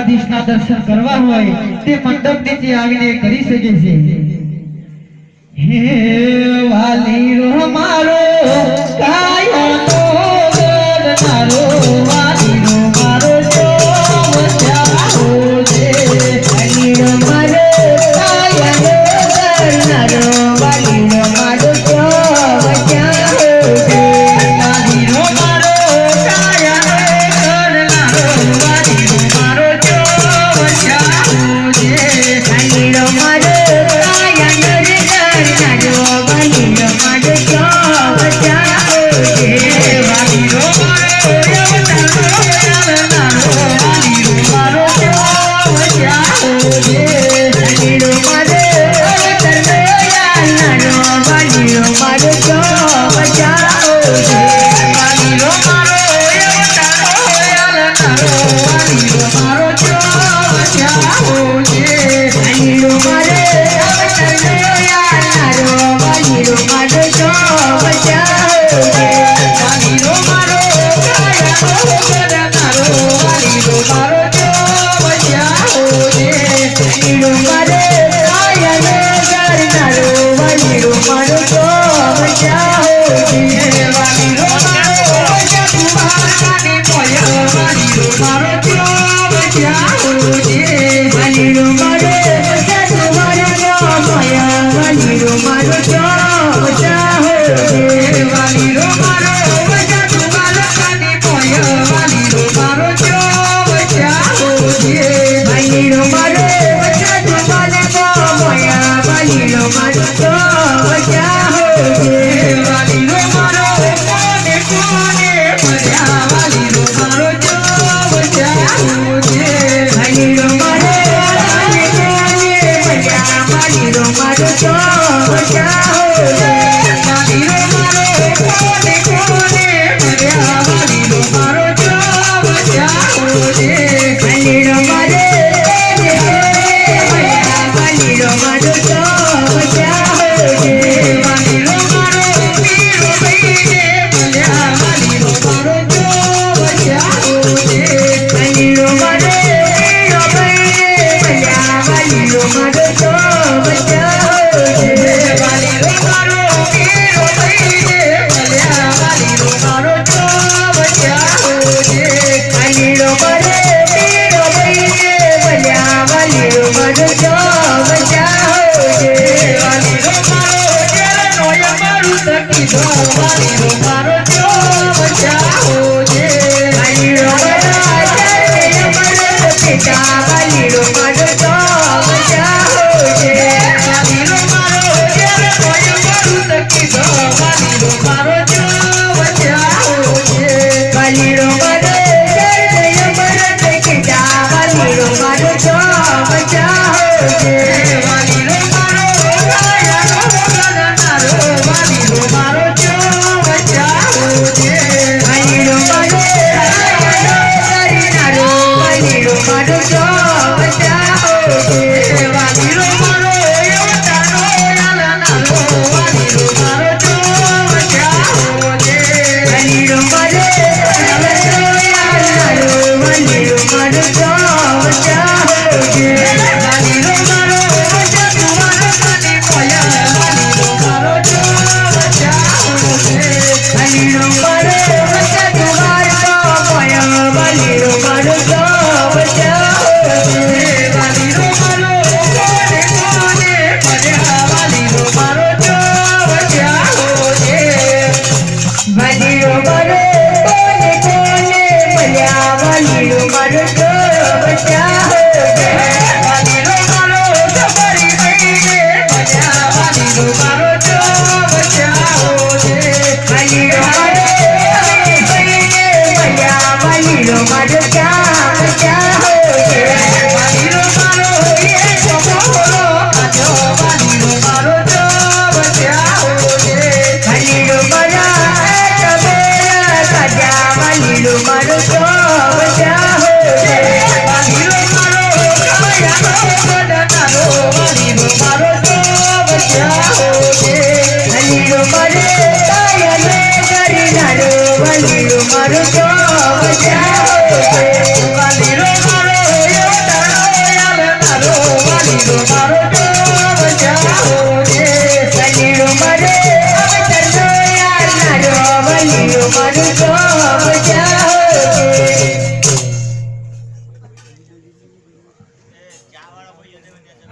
દ્વારકાધીશના દર્શન કરવા હોય તે મંડપ નીચે આવીને કરી શકે છે। હે વાલી રો મારો કાયાનો ગણનારો વાલી રો મારો જો વચારો છે। વાલી રો મારો કાયાનો ગણનારો વાલી રો મારો જો વચારો છે। વાલી રો મારો કાયાનો ગણનારો વાલી રો મારો જો વચારો છે। વાલી રો મારો કાયાનો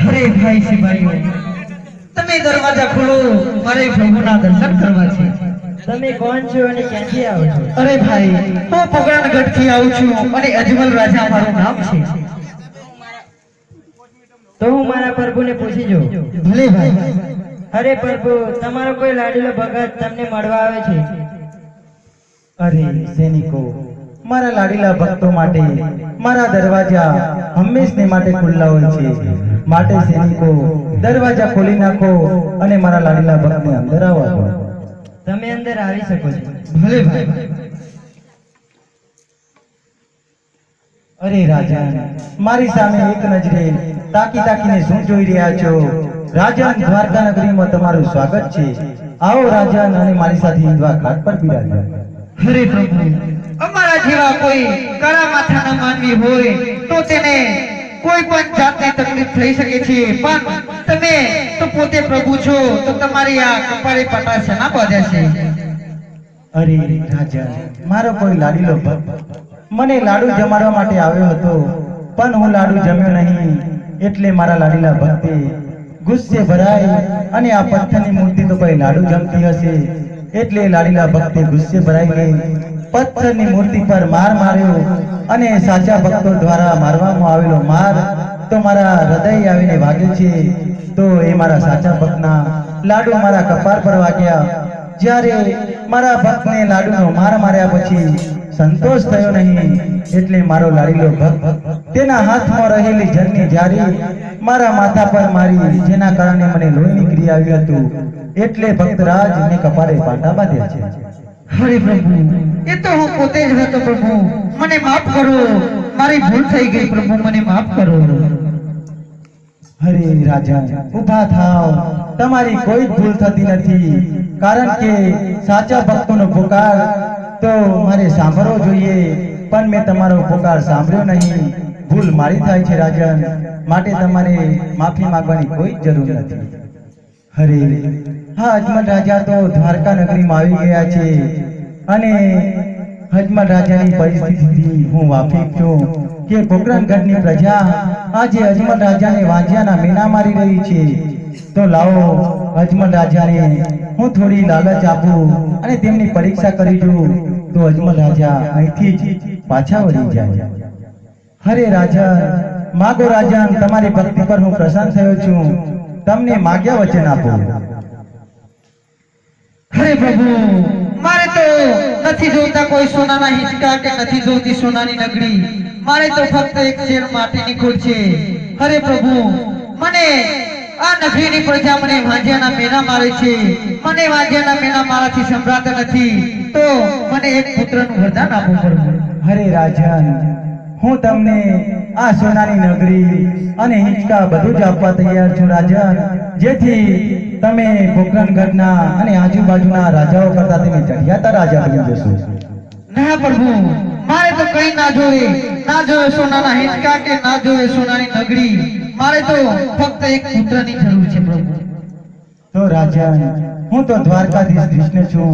અરે ભાઈ સિપાહીઓ, તમે દરવાજા ખોલો, મારે પ્રભુના દર્શન કરવા છે. તમે કોણ છો અને ક્યાંથી આવો છો? અરે ભાઈ, હું પોકરણગઢથી આવું છું અને અજમલ રાજા મારું નામ છે. તો હું મારા પ્રભુને પૂછી જોઉં. ભલે ભાઈ. અરે પ્રભુ, તમારો કોઈ લાડીલો ભગત તમને મળવા આવે છે. અરે સૈનિકો, મારા લાડીલા ભક્તો માટે મારા દરવાજા હંમેશને માટે ખુલ્લા હોય છે. માટે સૈનિકો, દરવાજા ખોલી નાખો અને મારા લાડીલા ભક્તને અંદર આવવા દો. તમે અંદર આવી શકો છો. ભલે ભાઈ. અરે રાજન, મારી સામે એક નજરે તાકી તાકીને શું જોઈ રહ્યા છો? રાજન, દ્વારકા નગરીમાં તમારું સ્વાગત છે. આવો રાજન અને મારી સાથે હિંદવા ઘાટ પર બિરાજો. હરે પ્રભુ, અમારા જેવા કોઈ કાળા માથાના માનવી હોય તો તેને કોઈ પણ જાતની તકલીફ થઈ શકે છે, પણ તમે તો પોતે પ્રભુ છો, તો તમારી આ કપાળી પટા શેના બાંધ્યા છે? અરે રાજન, મારો કોઈ લાડીલો ભક્ત મને લાડુ જમાડવા માટે આવ્યો હતો, પણ હું લાડુ જમ્યો નહીં, એટલે મારા લાડીલા ભક્તે ગુસ્સે ભરાઈ અને આ પથ્થરની મૂર્તિ તો કોઈ લાડુ જમતી હશે, એટલે લાડીલા ભક્તે ગુસ્સે ભરાઈને પથ્થરની મૂર્તિ પર માર માર્યો અને સાચા ભક્તો દ્વારા મારવામાં આવેલો માર તો મારા હૃદય આવીને વાગ્યો છે. તો એ મારા સાચા ભક્તના લાડુ મારા કપાળ પર વાગ્યા. જ્યારે મારા ભક્તને લાડુનો માર માર્યા પછી સંતોષ થયો નહીં, એટલે મારો લાડીલો ભક્ત તેના હાથમાં રહેલી જળની જારી મારા માથા પર મારી, જેના કારણે મને લોહી નીકળી આવ્યું હતું. એટલે ભક્તરાજ ને કપાળે પાટા બાંધ્યા છે. હરે પ્રભુ, એ તો હું પોતે જ હતો પ્રભુ, મને માફ કરો, મારી ભૂલ થઈ ગઈ પ્રભુ, મને માફ કરો. હરે રાજન, ઊભા થાવ, તમારી કોઈ ભૂલ થતી નથી, કારણ કે સાચા ભક્તોનો પુકાર તો મારે સાંભળવો જોઈએ, પણ મેં તમારો પુકાર સાંભળ્યો નહીં. ભૂલ મારી થાય છે રાજન, માટે તમારે માફી માંગવાની કોઈ જરૂર નથી. હરે હા, અજમલ રાજા તો દ્વારકા નગરીમાં આવી ગયા છે અને અજમલ રાજાની પરિસ્થિતિથી હું વાકેફ છું કે પોકરણગઢની પ્રજા આજે અજમલ રાજાને વાંજિયાના મેના મારી રહી છે. તો લાવો અજમલ રાજાને હું થોડી લાલચ આપું અને તેમની પરીક્ષા કરી જોઉં, તો અજમલ રાજા અહીંથી જ પાછા વળી જાય. હરે રાજન, માગો રાજન, તમારી ભક્તિ પર હું પ્રસન્ન થયો છું, તમને માગ્યા વચન આપો. હરે પ્રભુ, મારે તો નથી જોઈતા કોઈ સોનાના હિંચકા કે નથી જોઈતી સોનાની નગરી, મારે તો ફક્ત એક શેર માટીની ખોટ છે. હરે પ્રભુ, મને આ નગરીની પ્રજા મને વાંજિયાના મેના મારે છે, મને વાંજિયાના મેના મારાથી સંભળાતા નથી, તો મને એક પુત્રનું વરદાન આપો પ્રભુ. હરે રાજન, હું તમને આ સોનાની નગરી અને હિંચકા બધું જ આપવા તૈયાર છું રાજન, જેથી તમે પોકરણગઢના અને આજુબાજુના રાજાઓ કરતા તમે ચઢિયાતા રાજા બની જશો. ના પ્રભુ, મારે તો કઈ ના જોઈએ, ના જોઈએ સોનાના હિંચકા કે ના જોઈએ સોનાની નગરી, મારે તો ફક્ત એક પુત્રની જરૂર છે પ્રભુ. તો રાજન, હું તો દ્વારકાધીશ કૃષ્ણ છું,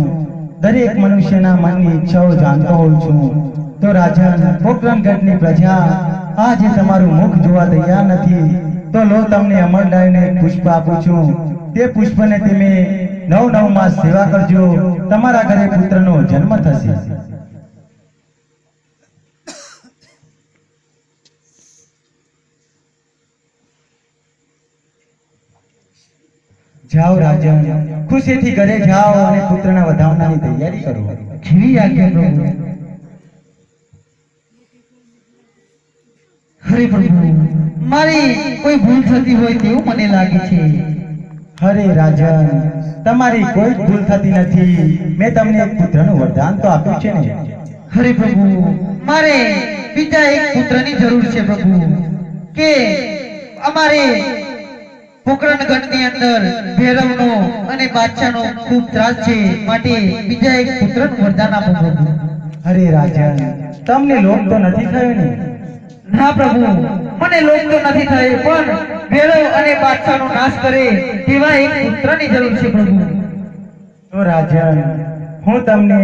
દરેક મનુષ્યના મનની ઈચ્છાઓ જાણતો હોઉં છું. તો રાજન, પોકરણગઢની પ્રજા આજે તમારું મુખ જોવા તૈયાર નથી, તો લો તમને અમરડાયને એક પુષ્પ આપું છું, તે પુષ્પને તમે 9 માસ સેવા કરજો, તમારા ઘરે પુત્રનો જન્મ થશે. જાઓ રાજન, ખુશીથી ઘરે જાઓ અને પુત્રના વધામણાની તૈયારી કરો. જેવી આજ્ઞા પ્રભુ. હરે પ્રભુ, મારી કોઈ ભૂલ થતી હોય તેવું મને લાગે છે. હરે રાજન, તમારી કોઈ જ ભૂલ થતી નથી, મેં તમને એક પુત્રનું વરદાન તો આપ્યું છે ને. હરે પ્રભુ, મારે બીજા એક પુત્રની જરૂર છે પ્રભુ, કે અમારે પોકરણગઢની અંદર ભૈરવનો અને બાદશાહનો ખૂબ ત્રાસ છે, માટે બીજા એક પુત્રનું વરદાન આપો પ્રભુ. હરે રાજન, તમને લોભ તો નથી થયો ને? ના પ્રભુ, મને લોભ તો નથી થયો, પણ ભૈરવ અને બાદશાહનો નાશ કરે તેવા એક પુત્રની જરૂર છે પ્રભુ. તો રાજન, હું તમને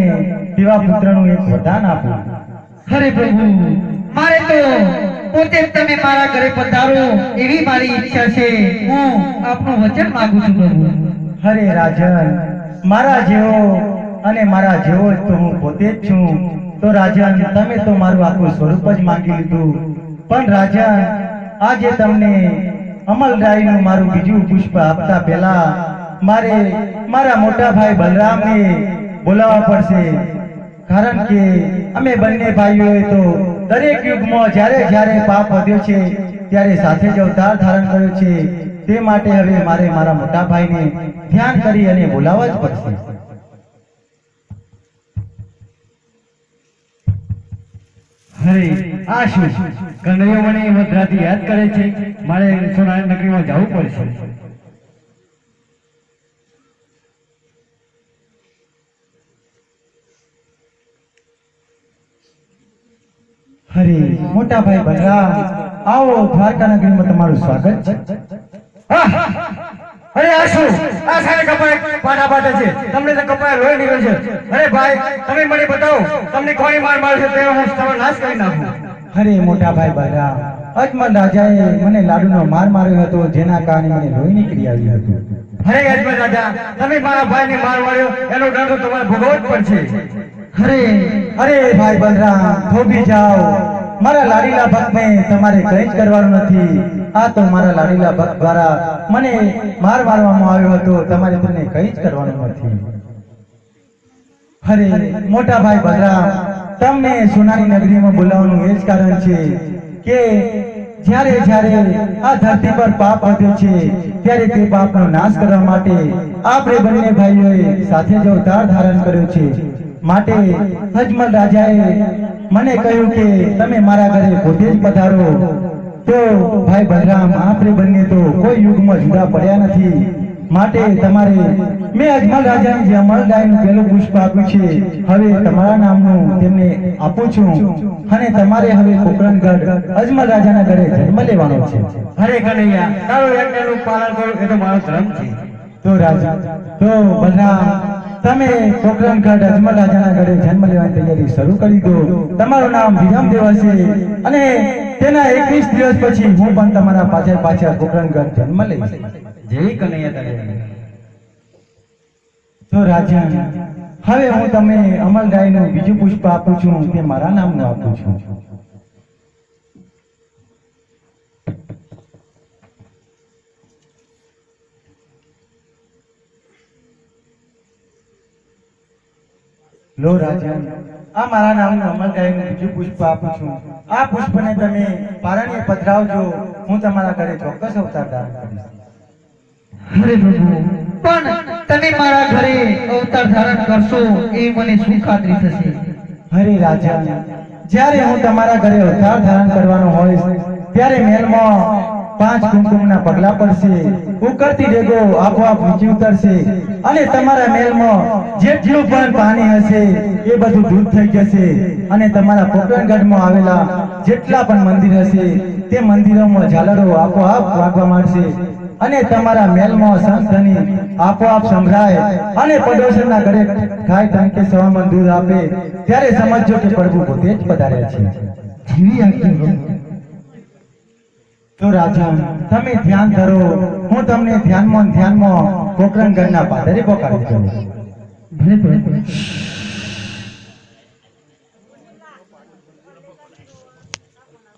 તેવા પુત્રનું એક વરદાન આપો. હરે પ્રભુ, મારે તો પોતે જ તમે મારા ઘરે પધારો એવી મારી ઈચ્છા છે. હું આપનું વચન માંગુ છું પ્રભુ. હરે રાજન, મારા જેવો અને મારા જેવો જ તો હું પોતે જ છું. તો રાજન, તમે તો મારું આખું સ્વરૂપ જ માંગી લીધું. પણ રાજન, આજે તમને અમલરાયનું મારું બીજું પુષ્પ આપતા પહેલા મારે મારા મોટા ભાઈ બલરામને બોલાવવા પડશે. કારણ કે અમે બંને ભાઈઓએ તો દરેક યુગમાં જ્યારે જ્યારે પાપ વધ્યો છે ત્યારે સાથે જ અવતાર ધારણ કર્યો છે. તે માટે હવે મારે મારા મોટા ભાઈને ધ્યાન કરી અને બોલાવવા જ પડશે. હરે, આ શું? કનૈયો મને મધરાતી યાદ કરે છે. મારે સોનાની નગરીમાં જવું પડશે. હરે મોટા ભાઈ બલરામ, આવો, દ્વારકા નગરીમાં તમારું સ્વાગત છે. અરે આ શું? આ સાને કપાય પાટા પાટે છે. તમને તો કપાય લોહી નીકળે છે. અરે ભાઈ, તમે મને બતાવો, તમને કોની માર મારશે તે હું તમારો નાશ કરી નાખું. હરે મોટા ભાઈ બલરામ, અજમલ રાજાએ મને લાડુનો માર માર્યો હતો, જેના કારણે મને લોહી નીકળી આવ્યું હતું. અરે અજમલ રાજા, તમે મારા ભાઈને માર માર્યો એનો દંડ તો તમારે ભોગવવો જ પડશે. અરે અરે ભાઈ બલરામ, થોભી જાઓ. મારા લાડીલા ભક્તને તમારે કંઈ જ કરવાનું નથી. આ તો મારા લાડીલા ભક્ત દ્વારા મને માર મારવામાં આવ્યો હતો. તમારે તેને કંઈ જ કરવાનું નથી. અરે મોટા ભાઈ બલરામ, તમને સોનાની નગરીમાં બોલાવવાનું એ જ કારણ છે કે જ્યારે જ્યારે આ ધરતી પર પાપ વધ્યો છે ત્યારે તે પાપનો નાશ કરવા માટે આપણે બંને ભાઈઓએ સાથે જ અવતાર ધારણ કર્યો છે. માટે અજમલ રાજાએ મને કહ્યું કે તમે મારા ઘરે પોતે જ પધારો. તો ભાઈ બલરામ, આપણે બંને તો કોઈ યુગમાં જુદા પડ્યા નથી. માટે તમારે મેં અજમલ રાજાને જે અમલરાયનું પહેલું પુષ્પ આપ્યું છે, હવે તમારા નામનું તેમને આપું છું. અને તમારે હવે પોકરણગઢ અજમલ રાજાના ઘરે જન્મ લેવાનો છે. અરે કનૈયા, તારો યજ્ઞનું પાલન કરું એ તો મારો ધર્મ છે. તો રાજા, તો બલરામ, તમે પોકરણગઢ અજમલ રાજાના ઘરે જન્મ લેવાની તૈયારી શરૂ કરી દો. તમારું નામ વિરમદેવ હશે અને તેના 21 દિવસ પછી હું પણ તમારા પાછળ પાછળ પોકરણગઢ જન્મ લઈશ. જેવી કનૈયા તારી. તો રાજન, હવે હું તમને અમલરાયનું બીજું પુષ્પ આપું છું, તે મારા નામનું આપું છું. લો રાજન, આ મારા નામનું અમલરાયનું બીજું પુષ્પ આપું છું. આ પુષ્પને તમે પારણીએ પધરાવજો. હું તમારા ઘરે ચોક્કસ અવતાર ધારણ કરીશ. હરે પ્રભુ, પણ તમે મારા ઘરે અવતાર ધારણ કરશો એ મને શું ખાતરી થશે? હરે રાજન, જ્યારે હું તમારા ઘરે અવતાર ધારણ કરવાનો હોઈશ ત્યારે મહેલમાં 5 કુમકુમના પગલા પડશે. ઉકળતી ડેગો આપોઆપ નીચે ઉતરશે અને તમારા મહેલમાં જેટલું પણ પાણી હશે એ બધું દૂધ થઈ જશે. અને તમારા પોકરણગઢમાં આવેલા જેટલા પણ મંદિર હશે તે મંદિરોમાં ઝાલરો આપોઆપ વાગવા માંડશે અને તમારા મહેલમાં સંતધની આપોઆપ સંભળાય અને પડોશીના ઘરે ગાય ટંકે સવામાં દૂધ આપે ત્યારે સમજજો કે પ્રભુ પોતે જ પધાર્યા છે. જેવી આજ્ઞા પ્રભુ. તો રાજા, તમે ધ્યાન ધરો. હું તમને ધ્યાનમાં પોકરણગઢના પાદરે પહોંચાડી દઉં. ભલે પ્રભુ.